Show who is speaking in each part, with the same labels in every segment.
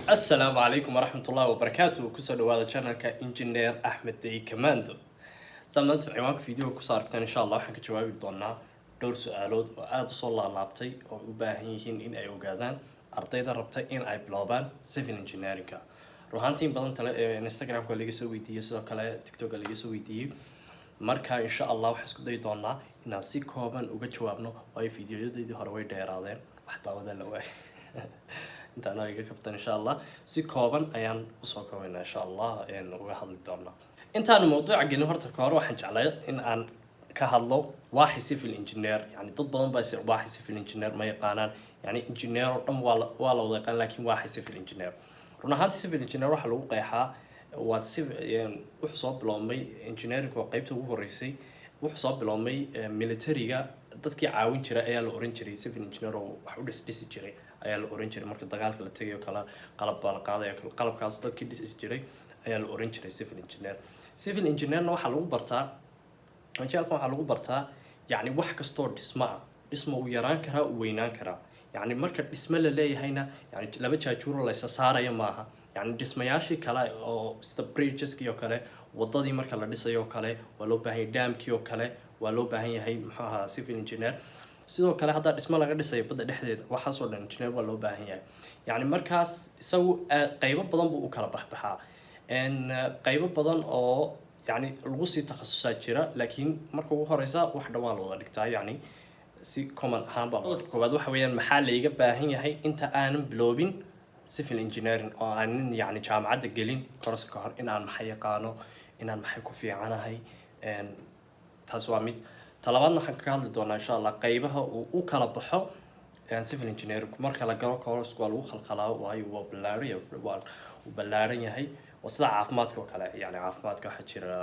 Speaker 1: السلام عليكم ورحمة الله وبركاته. كسر هذا channel كإنجنير أحمد دي كماندو. سمعت في عنوان فيديو كسرتين إن شاء الله حنك جواب الدونا دور سؤالات وآد صلى الله لابتي وباهيين إن أي وجادان أرتيد ربطي إن أي بلابان civil engineering كا. روحانتين بدن تلا إنستغرام كله يسوي دي يسوي كلا تيك توك اللي يسوي دي. marka insha Allah waxaan isku day doonaa inaan si kooban uga jawaabno ay fiidiyoyadii hore way dheeraadeen wax daawada la waay inta aan iga kaftan insha Allah si kooban ayaan u soo koobaynaa insha Allah uga hadli doonaa intaan mowduuca gelin horta ka hor waxaan jeclahay in aan ka hadlo waaxi civil engineer yani dad badan baa waaxi civil engineer ma yaqaanaan yani engineer oo dhan waa la wada yaqaan laakiin waaxi civil engineer run ahaantii civil engineer waxa lagu qeexaa wuxuu soo biloomay engineering oo qaybta ugu horeysay wuxuu soo biloomay military-ga dadkii caawin jiray ayaa la oran jiray civil engineer oo wax u dhisi jiray ayaa la oran jiray marka dagaalka la tagayo kala qalab baa la qaadayo qalabkaas dadkii dhisi jiray ayaa la oran jiray civil engineer-na waxa lagu bartaa waxa lagu bartaa yani wax kasto dhismo uu yaraan karaa uu weynaan karaa yani marka dhismo la leeyahayna yani laba jaajuuro la isa saarayo maaha يعني dhismayaashii kale oo sida bridges-kii oo kale wadadii marka la dhisayo kale waa loo baahan yahay dam-kii oo kale waa loo baahan yahay muxuu ahaa civil engineer sidoo kale hadda dhismo laga dhisayo badda dhexdeeda waxa soo dhan engineer waa loo baahan yahay yani markaas isagu qaybo badan buu u kala baxbaxaa qaybo badan oo yani lagu sii takhasusaa jira laakiin marka ugu horeysa wax dhawaan la wada dhigtaa yani si common ahaan baa koowaad waxa weeyaan maxaa la iga baahan yahay inta aanan biloobin civil engineering oo aan yani jaamacadda gelin course ka hor in aan maxay yaqaano in aan maxay ku fiicanahay taas waa mid talabaadna waxaan ka hadli doonaa insha Allah qaybaha uu u kala baxo civil engineering marka la galo course waa lagu khalkhalaa waayo waa ballaaran yahay oo sida caafimaadka oo kale yani caafimaadka waxa jira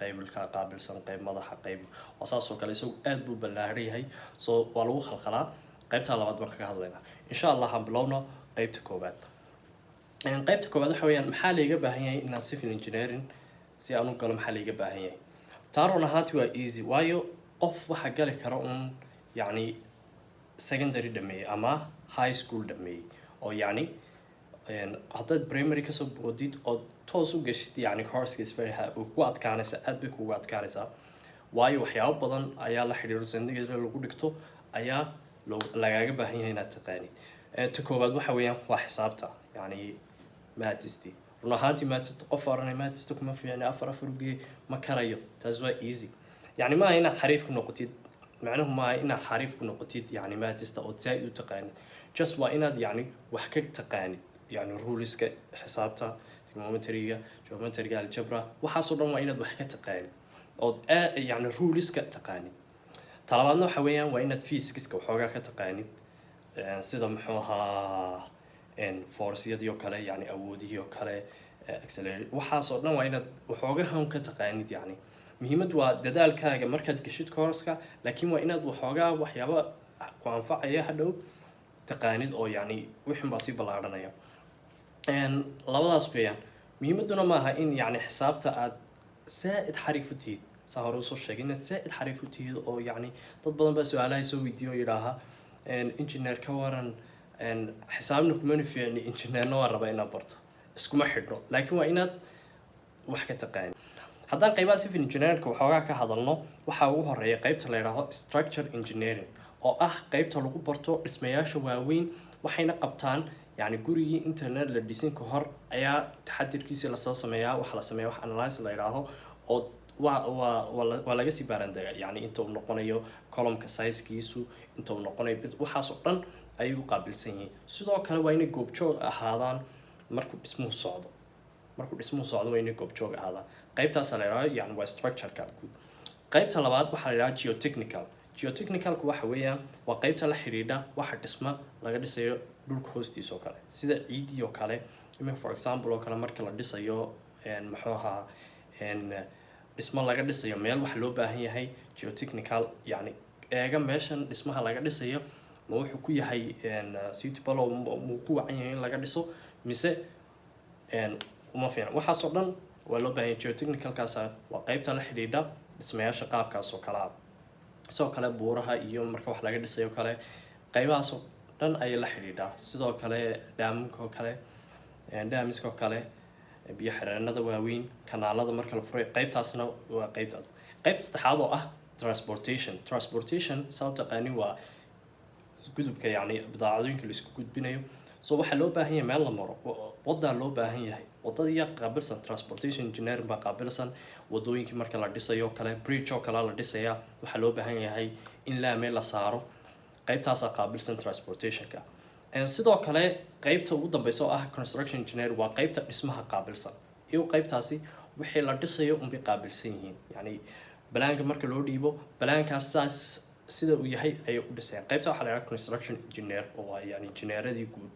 Speaker 1: qaybka qaabilsan qayb madaxa qayb wasaas oo kale isagu aad buu ballaaran yahay soo waa lagu khalkhalaa qaybta labaad baan ka hadlaynaa insha Allah aan bilowno qaybta koobaad waxa weeyaan maxaa la iga baahan yahay inaan civil engineering si aan u galo maxaa la iga baahan yahay taarun ahaantii waa easy waayo qof waxa gali kara yani secondary dhameeyay ama high school dhameeyay oo yani haddaad primary kasoo boodid oo toos u gashid yani course very high ku adkaanaysa aad bay kugu adkaanaysaa waayo waxyaabo badan ayaa la xiriiro sanadgeeda lagu dhigto ayaa lagaaga baahan yahay inaad taqaanid ta koobaad waxa weeyaan waa xisaabta yani maatisti run ahaantii maatist qof oranay maatist kuma fiicna afar uge ma karayo taas waa easy yani ma inaad xariif ku noqotid macnuhu ma inaad xariif ku noqotid yani maatista oo zaid u taqaanid just waa inaad yani wax ka taqaanid yani ruleska xisaabta trigonometry-ga geometry-ga algebra waxaas oo dhan waa inaad wax ka taqaanid oo yani ruleska taqaanid talabaadna waxa weeyaan waa inaad physics-ka waxoogaa ka taqaanid sida muxuu ahaa force-yadii oo kale yani awoodihii oo kale accelerate waxaas oo dhan waa inaad waxoogaa ka taqaanid yani muhiimad waa dadaalkaaga markaad gashid course-ka laakiin waa inaad waxoogaa waxyaabo ku anfacaya hadhow taqaanid oo yani wixin baa sii ballaaranaya labadaas weeyaan muhiimaduna maaha in yani xisaabta aad zaaid xariif u tihid saa hore usoo sheegay inaad zaaid xariif u tihid oo yani dad badan baa su-aalaha soo weydiiyo oo yidhaaha engineer ka waran xisaabna kumana fiicni engineerna waa raba inaad barto iskuma xidhno laakiin waa inaad wax ka taqaani haddaan qaybaha civil engineering waxoogaa ka hadalno waxaa ugu horeeya qaybta la yidhaaho structure engineering oo ah qaybta lagu barto dhismayaasha waaweyn waxayna qabtaan yani gurigii internet la dhisin ka hor ayaa taxadirkiisa lasoo sameeyaa waxa la sameeyaa wax analysis la yidhaaho oo waa laga sii baarandaga yani inta uu noqonayo columnka size-kiisu inta uu noqonayo waxaas oo dhan ayay u qaabilsan yihiin sidoo kale waa inay goobjoog ahaadaan markuu dhismuhu socdo waa inay goobjoog ahaadaan qaybtaas la yidhahdo yani waa structure-ka guud qaybta labaad waxaa la yidhahdaa geotechnicalku waxa weeyaan waa qaybta la xiriidha waxa dhisma laga dhisayo dhulka hoostiisa oo kale sida ciidii oo kale for example oo kale marka la dhisayo muxuu ahaa dhismo laga dhisayo meel waxa loo baahan yahay geotechnical yani eega meeshan dhismaha laga dhisayo ma wuxuu ku yahay suitable oo muu ku wacan yahay in laga dhiso mise uma fiican waxaas oo dhan waa loo baahan yahay geotechnicalkaas waa qaybta la xiriidha dhismayaasha qaabkaas oo kale sidoo kale buuraha iyo marka wax laga dhisayo kale qaybahaas oo dhan ayay la xidhiidhaa. Sidoo kale dhaamamka oo kale daamiska oo kale biyo xireenada waaweyn kanaalada marka la furay qaybtaasna waa qaybtaas. Qaybta saddexaad oo ah transportation sababta qaani waa gudubka yacni badeecooyinka la isku gudbinayo. So waxaa loo baahan yahay meel la maro waddaa loo baahan yahay waddada yaa qaabilsan transportation engineering baa qaabilsan waddooyinkii marka la dhisayo kale bridge oo kale la dhisayaa waxaa loo baahan yahay in laami la saaro qaybtaasaa qaabilsan transportationka. Sidoo kale qaybta ugu dambeysa oo ah construction engineer waa qaybta dhismaha qaabilsan iyo qaybtaasi wixii la dhisayo unbay qaabilsan yihiin yacni balaanka marka loo dhiibo balaankaas saas sida uu yahay ayay u dhisayaan. Qaybta waxaa la yidhaha construction engineer oo waa yacni injineeradii guud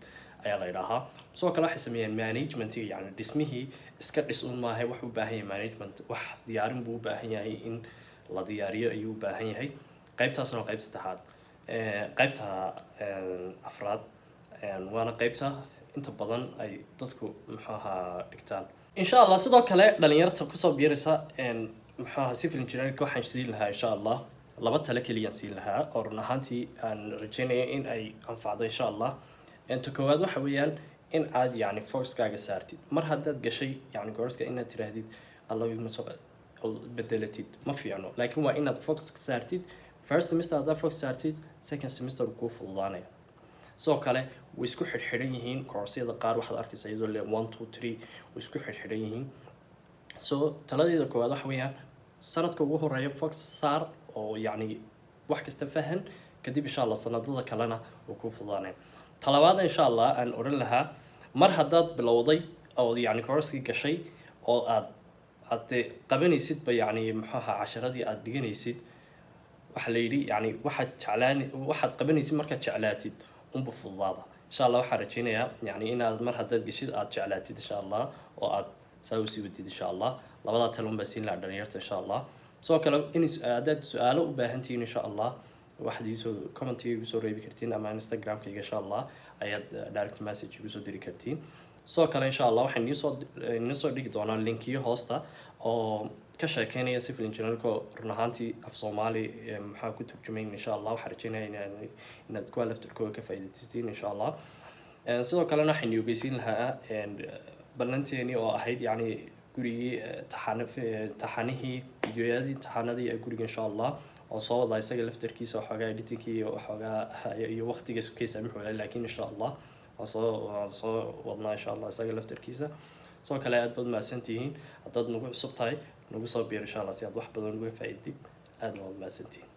Speaker 1: ayaa la yidhaahaa. Sidoo kale waxay sameeyaan managementiga yacni dhismihii iska dhis un maahay wax u baahan yahay management wax diyaarin buu u baahan yahay in la diyaariyo ayuu u baahan yahay. Qaybtaasna waa qaybta saddexaad. Qaybta afraad waana qaybta inta badan ay dadku muxuu ahaa dhigtaan. Insha Allah sidoo kale dhalinyarta kusoo biiraysa muxuu ahaa civil engineering waxaan siin lahaa insha Allah laba talo keliyaan siin lahaa oo run ahaantii aan rajeynayo in ay anfacdo insha Allah. Inta koowaad waxa weeyaan in aad yacni focuskaaga saartid mar haddaad gashay yacni course-ka inaad tiraahdid Allah iguma soo bedelatid ma fiicno laakiin waa inaad focus saartid first semester haddaad focus saartid second semester kuu fududaanaya. Sidoo kale way isku xidhxidhan yihiin koorsiyada qaar waxaad arkaysaa iyadoo le 1 2 3 way isku xidhxidhan yihiin. So taladeeda koowaad waxa weeyaan sanadka ugu horeeya focus saar oo yacni wax kasta fahan kadib insha Allah sanadada kalena uu ku fududaanaya. Talabaad insha Allah aan oran lahaa mar haddaad bilowday oo yacni course-kii gashay oo aad qabanaysid ba yacni muxuu ahaa casharadii aad dhiganaysid waxa la yidhi yacni waxaad qabanaysid markaad jeclaatid unba fududaada. Insha Allah waxaan rajeynayaa yacni inaad mar haddaad gashid aad jeclaatid insha Allah oo aad saa u sii wadid insha Allah. Labadaa talon baa siin lahaa dhalinyarta insha Allah. Sidoo kale in haddaad su'aalo u baahan tihiin insha Allah waxaad iisoo commentiga igu soo reebi kartiin ama Instagram-kayga insha Allah ayaad direct message igu soo diri kartiin. Sidoo kale insha Allah waxaan idiin soo dhigi doonaa linkiyo hoosta oo ka sheekeynaya civil engineering run ahaantii af Soomaali maxaa ku turjumayn insha Allah waxaan rajeynayaa inaad kuwa laftirkooda ka faa'iidaysatiin insha Allah. Sidoo kalena waxaan ogeysiin lahaa ballanteeni oo ahayd yacni gurigii taxanihii fiidiyoyadii taxanadii ee guriga insha Allah oo soo wada isaga laftirkiisa waxoogaa editingkii iyo waxoogaa iyo waqtiga isku kaysa muxuu laakiin insha Allah waan soo wadnaa insha Allah isaga laftirkiisa. Sidoo kale aad baad mahadsantihiin haddaad nagu cusub tahay nagu soo biir insha Allah si aad wax badan uga faa'iidid aad baad mahadsantihiin.